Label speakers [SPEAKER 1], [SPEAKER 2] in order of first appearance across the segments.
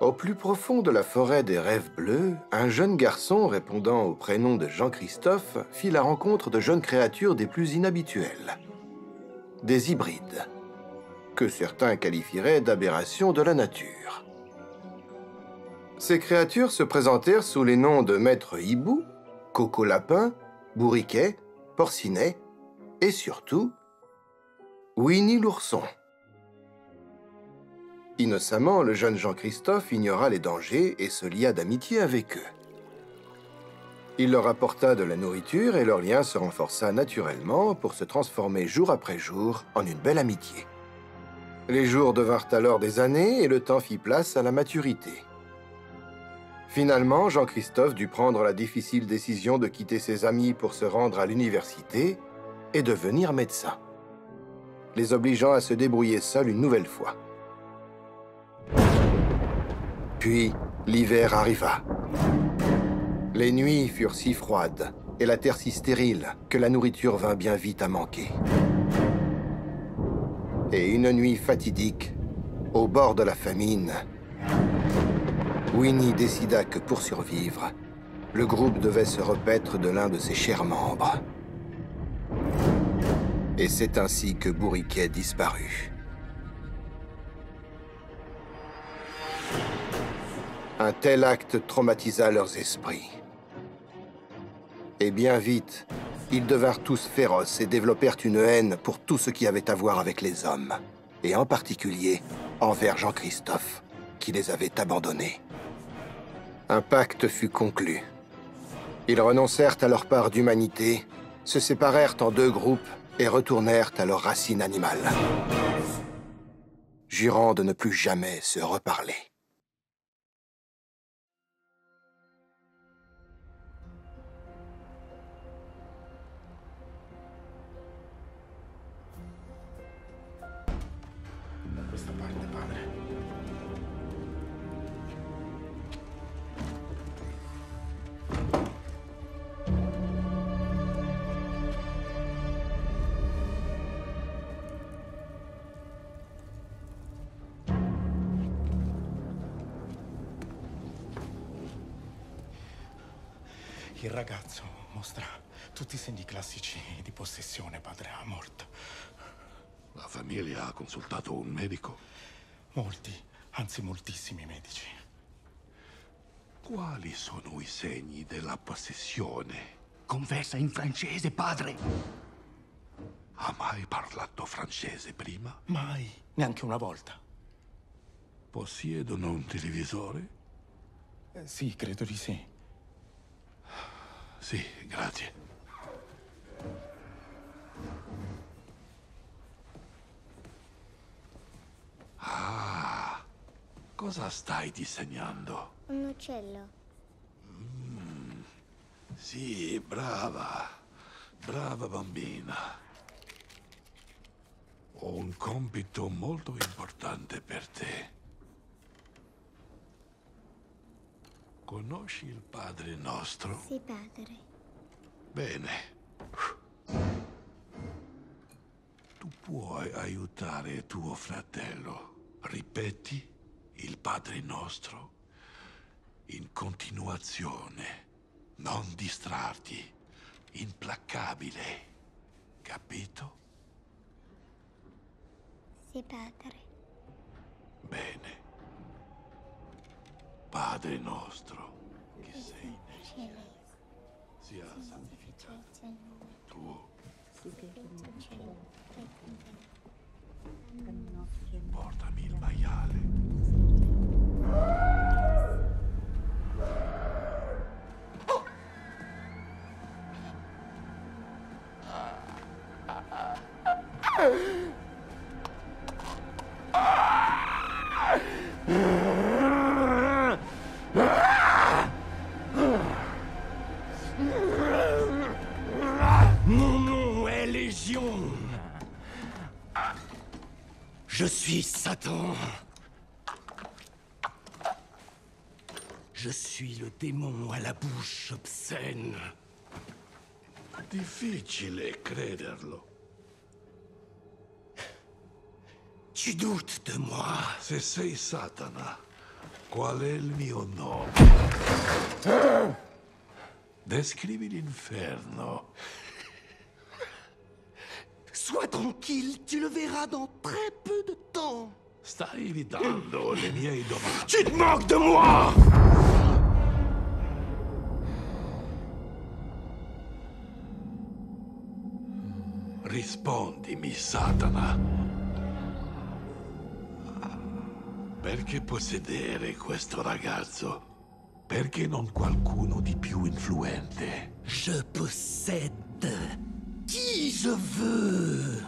[SPEAKER 1] Au plus profond de la forêt des rêves bleus, un jeune garçon répondant au prénom de Jean-Christophe fit la rencontre de jeunes créatures des plus inhabituelles. Des hybrides, que certains qualifieraient d'aberrations de la nature. Ces créatures se présentèrent sous les noms de Maître Hibou, Coco Lapin, Bourriquet, Porcinet et surtout Winnie l'ourson. Innocemment, le jeune Jean-Christophe ignora les dangers et se lia d'amitié avec eux. Il leur apporta de la nourriture et leur lien se renforça naturellement pour se transformer jour après jour en une belle amitié. Les jours devinrent alors des années et le temps fit place à la maturité. Finalement, Jean-Christophe dut prendre la difficile décision de quitter ses amis pour se rendre à l'université et devenir médecin, les obligeant à se débrouiller seul une nouvelle fois. Puis, l'hiver arriva. Les nuits furent si froides et la terre si stérile que la nourriture vint bien vite à manquer. Et une nuit fatidique, au bord de la famine, Winnie décida que pour survivre, le groupe devait se repaître de l'un de ses chers membres. Et c'est ainsi que Bourriquet disparut. Un tel acte traumatisa leurs esprits. Et bien vite, ils devinrent tous féroces et développèrent une haine pour tout ce qui avait à voir avec les hommes, et en particulier envers Jean-Christophe, qui les avait abandonnés. Un pacte fut conclu. Ils renoncèrent à leur part d'humanité, se séparèrent en deux groupes et retournèrent à leurs racines animales, jurant de ne plus jamais se reparler.
[SPEAKER 2] Questa parte, padre. Il ragazzo mostra tutti i segni classici di possessione, padre Amort.
[SPEAKER 3] La famiglia ha consultato un medico?
[SPEAKER 2] Molti, anzi moltissimi medici.
[SPEAKER 3] Quali sono i segni della possessione?
[SPEAKER 4] Conversa in francese, padre!
[SPEAKER 3] Ha mai parlato francese prima?
[SPEAKER 2] Mai, neanche una volta.
[SPEAKER 3] Possiedono un televisore?
[SPEAKER 2] Sì, credo di sì.
[SPEAKER 3] Sì, grazie. Ah, cosa stai disegnando?
[SPEAKER 5] Un uccello.
[SPEAKER 3] Sì, brava. Brava bambina. Ho un compito molto importante per te. Conosci il Padre Nostro?
[SPEAKER 5] Sì, padre.
[SPEAKER 3] Bene. Tu puoi aiutare tuo fratello. Ripeti il Padre Nostro in continuazione. Non distrarti. Implacabile. Capito?
[SPEAKER 5] Sì, padre.
[SPEAKER 3] Bene. Padre nostro, che sei nei cieli, sia santificato tuo. Portami il maiale.
[SPEAKER 4] Mon nom est Légion. Je suis Satan. Je suis le démon à la bouche obscène.
[SPEAKER 3] Difficile crederlo.
[SPEAKER 4] Tu doutes de moi?
[SPEAKER 3] Se sei Satana, Qual è il mio nome? Descrivi l'inferno.
[SPEAKER 4] Sois tranquille, tu le verras dans très peu de temps.
[SPEAKER 3] Stai evitando le mie domande.
[SPEAKER 4] Tu te moques de moi!
[SPEAKER 3] Rispondimi, Satana. Perché possedere questo ragazzo? Perché non qualcuno di più influente?
[SPEAKER 4] Je possède qui je veux.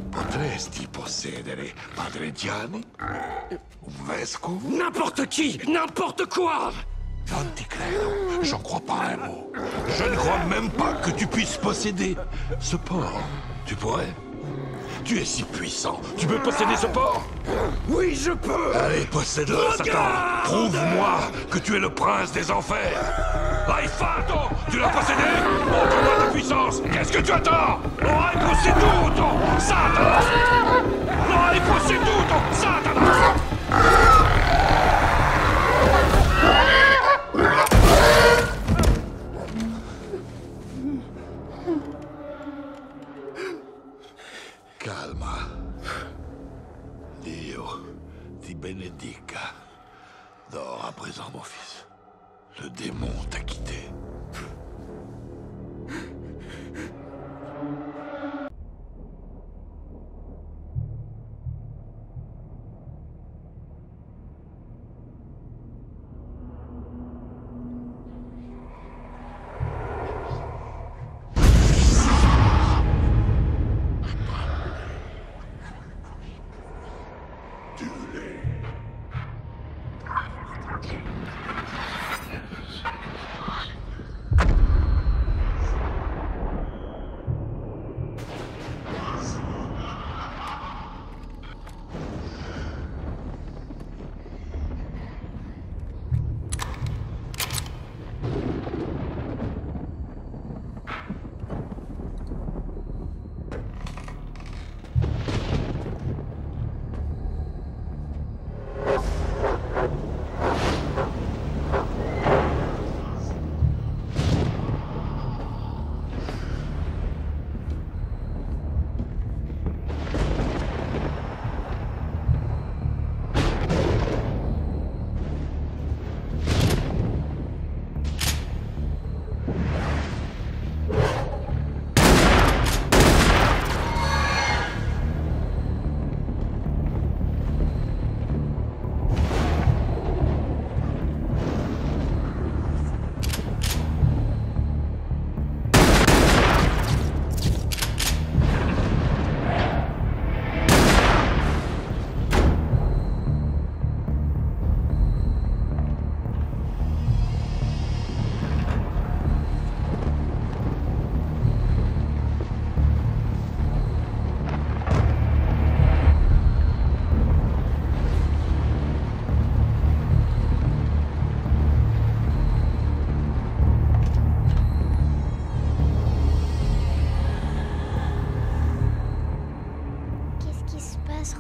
[SPEAKER 3] Potresti possedere Padre Gianni? Un vescovo?
[SPEAKER 4] N'importe qui, n'importe quoi.
[SPEAKER 3] Non ti credo, j'en crois pas un mot. Je ne crois même pas que tu puisses posséder ce porc. Tu pourrais? Tu es si puissant, tu peux posséder ce porc?
[SPEAKER 4] Oui, je peux.
[SPEAKER 3] Allez, possède-le, Satan. Prouve-moi que tu es le prince des enfers. Hai fatto! Tu l'as possédé? Montre-moi ta puissance. Qu'est-ce que tu attends? Lo hai posseduto, Satana! Lo hai posseduto, Satana! Calma. Dio ti bénédica. Dors à présent, mon fils. Le démon t'a quitté.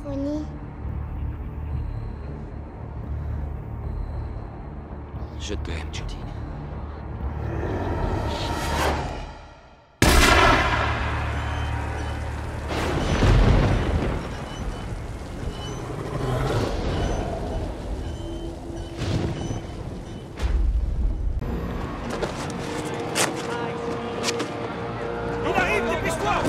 [SPEAKER 5] Ronnie.
[SPEAKER 6] Je t'aime, Judy.
[SPEAKER 4] On arrive, dépêche-toi!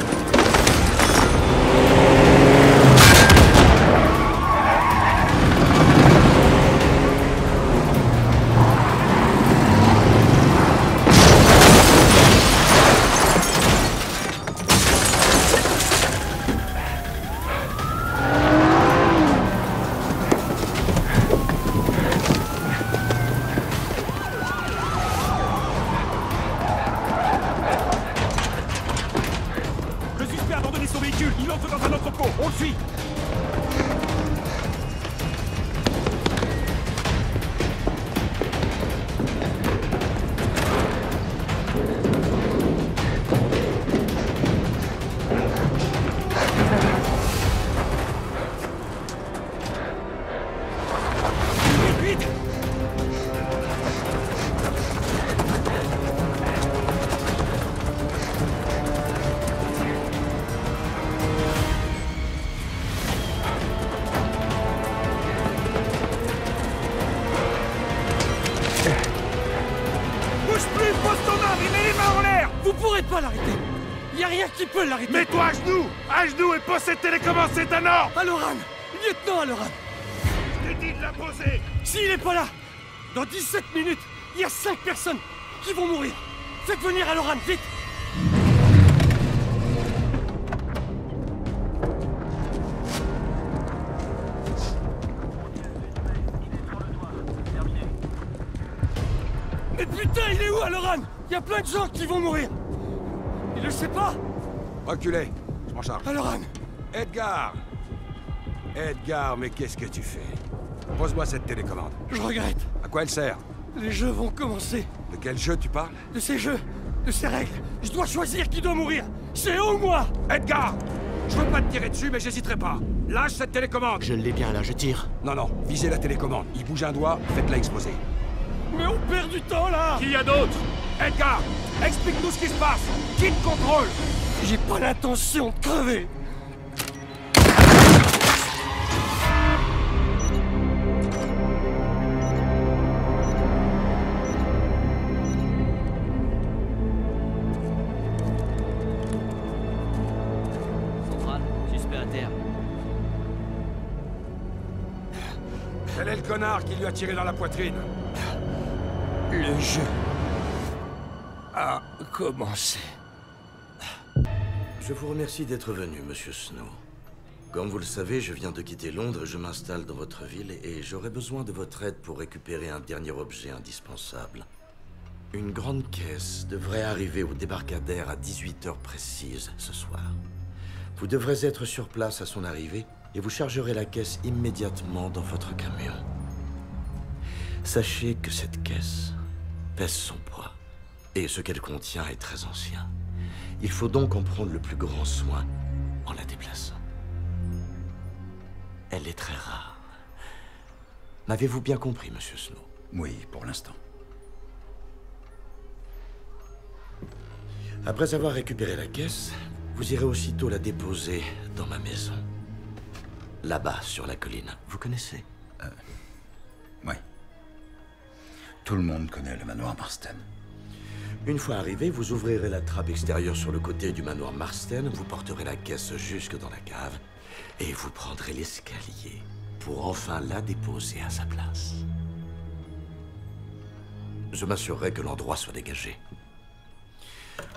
[SPEAKER 4] Vous pourrez pas l'arrêter. Y a rien qui peut l'arrêter.
[SPEAKER 3] Mets-toi à genoux et pose cette télécommande, c'est un ordre.
[SPEAKER 4] Aloran, lieutenant Aloran.
[SPEAKER 3] Je t'ai dit de la poser.
[SPEAKER 4] S'il est pas là, dans 17 minutes, il y a 5 personnes qui vont mourir. Faites venir Aloran, vite. Mais putain, il est où Aloran? Il y a plein de gens qui vont mourir. Il le sait pas.
[SPEAKER 7] Reculez, je m'en charge.
[SPEAKER 4] Aloran.
[SPEAKER 7] Edgar! Edgar, mais qu'est-ce que tu fais? Pose-moi cette télécommande.
[SPEAKER 4] Je regrette.
[SPEAKER 7] À quoi elle sert?
[SPEAKER 4] Les jeux vont commencer.
[SPEAKER 7] De quel jeu tu parles?
[SPEAKER 4] De ces jeux, de ces règles. Je dois choisir qui doit mourir. C'est eux ou moi.
[SPEAKER 7] Edgar! Je veux pas te tirer dessus, mais j'hésiterai pas. Lâche cette télécommande!
[SPEAKER 6] Je l'ai bien là, je tire.
[SPEAKER 7] Non, non, visez la télécommande. Il bouge un doigt, faites-la exploser.
[SPEAKER 4] Mais on perd du temps là.
[SPEAKER 3] Qui y a d'autres?
[SPEAKER 7] Edgar! Explique-nous ce qui se passe! Qui te contrôle?
[SPEAKER 4] J'ai pas l'intention de crever.
[SPEAKER 6] Central, suspect à terre.
[SPEAKER 7] Quel est le connard qui lui a tiré dans la poitrine?
[SPEAKER 4] Le jeu a commencé.
[SPEAKER 8] Je vous remercie d'être venu, Monsieur Snow. Comme vous le savez, je viens de quitter Londres et je m'installe dans votre ville et j'aurai besoin de votre aide pour récupérer un dernier objet indispensable. Une grande caisse devrait arriver au débarcadère à 18h précises ce soir. Vous devrez être sur place à son arrivée et vous chargerez la caisse immédiatement dans votre camion. Sachez que cette caisse pèse son poids et ce qu'elle contient est très ancien. Il faut donc en prendre le plus grand soin en la déplaçant. Elle est très rare. M'avez-vous bien compris, Monsieur Snow?
[SPEAKER 9] Oui, pour l'instant.
[SPEAKER 8] Après avoir récupéré la caisse, vous irez aussitôt la déposer dans ma maison. Là-bas, sur la colline. Vous connaissez?
[SPEAKER 9] Oui. Tout le monde connaît le manoir Marston.
[SPEAKER 8] Une fois arrivé, vous ouvrirez la trappe extérieure sur le côté du manoir Marston, vous porterez la caisse jusque dans la cave, et vous prendrez l'escalier pour enfin la déposer à sa place. Je m'assurerai que l'endroit soit dégagé.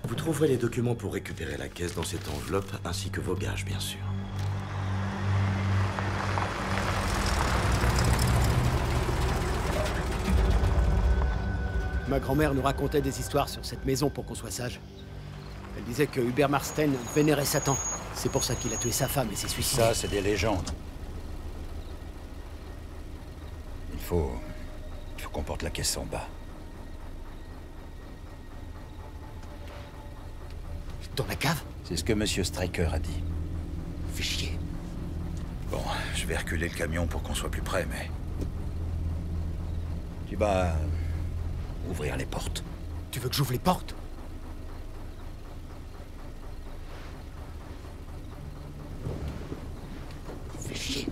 [SPEAKER 8] Vous trouverez les documents pour récupérer la caisse dans cette enveloppe, ainsi que vos gages, bien sûr.
[SPEAKER 10] Ma grand-mère nous racontait des histoires sur cette maison pour qu'on soit sage. Elle disait que Hubert Marston vénérait Satan. C'est pour ça qu'il a tué sa femme et s'est suicidé.
[SPEAKER 9] Ça, c'est des légendes. Il faut qu'on porte la caisse en bas.
[SPEAKER 10] Dans la cave?
[SPEAKER 9] C'est ce que Monsieur Stryker a dit.
[SPEAKER 10] Fais chier.
[SPEAKER 9] Bon, je vais reculer le camion pour qu'on soit plus près, mais... Tu vas... ouvrir les portes.
[SPEAKER 10] Tu veux que j'ouvre les portes? Fais chier.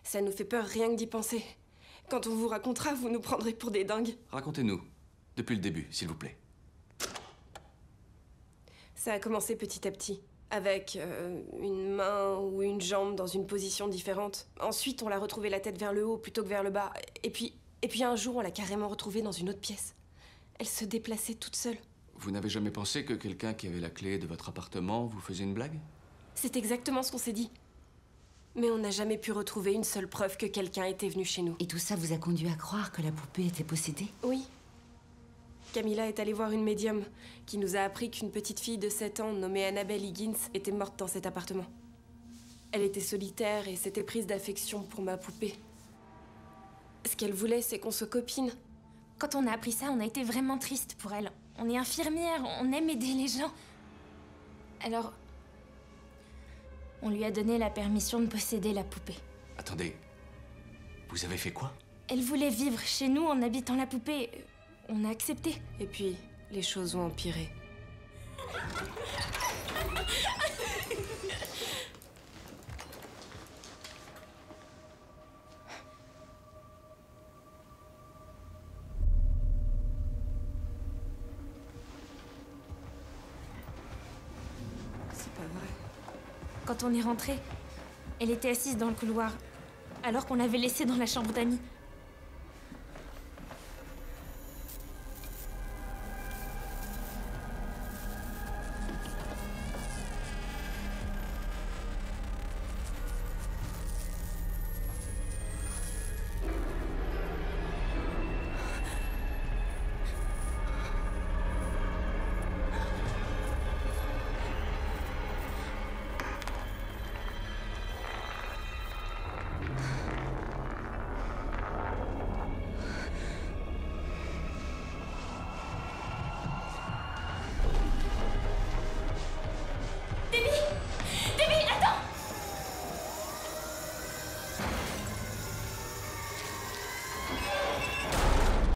[SPEAKER 11] Ça nous fait peur rien que d'y penser. Quand on vous racontera, vous nous prendrez pour des dingues.
[SPEAKER 6] Racontez-nous, depuis le début, s'il vous plaît.
[SPEAKER 11] Ça a commencé petit à petit, avec une main ou une jambe dans une position différente. Ensuite, on l'a retrouvée la tête vers le haut plutôt que vers le bas. Et puis un jour, on l'a carrément retrouvée dans une autre pièce. Elle se déplaçait toute seule.
[SPEAKER 6] Vous n'avez jamais pensé que quelqu'un qui avait la clé de votre appartement vous faisait une blague?
[SPEAKER 11] C'est exactement ce qu'on s'est dit. Mais on n'a jamais pu retrouver une seule preuve que quelqu'un était venu chez nous.
[SPEAKER 12] Et tout ça vous a conduit à croire que la poupée était possédée?
[SPEAKER 11] Oui. Camilla est allée voir une médium qui nous a appris qu'une petite fille de 7 ans nommée Annabelle Higgins était morte dans cet appartement. Elle était solitaire et s'était prise d'affection pour ma poupée. Ce qu'elle voulait, c'est qu'on se copine.
[SPEAKER 12] Quand on a appris ça, on a été vraiment triste pour elle. On est infirmière, on aime aider les gens. Alors, on lui a donné la permission de posséder la poupée.
[SPEAKER 6] Attendez, vous avez fait quoi?
[SPEAKER 12] Elle voulait vivre chez nous en habitant la poupée. On a accepté.
[SPEAKER 11] Et puis, les choses ont empiré. C'est pas vrai.
[SPEAKER 12] Quand on est rentré, elle était assise dans le couloir, alors qu'on l'avait laissée dans la chambre d'amis.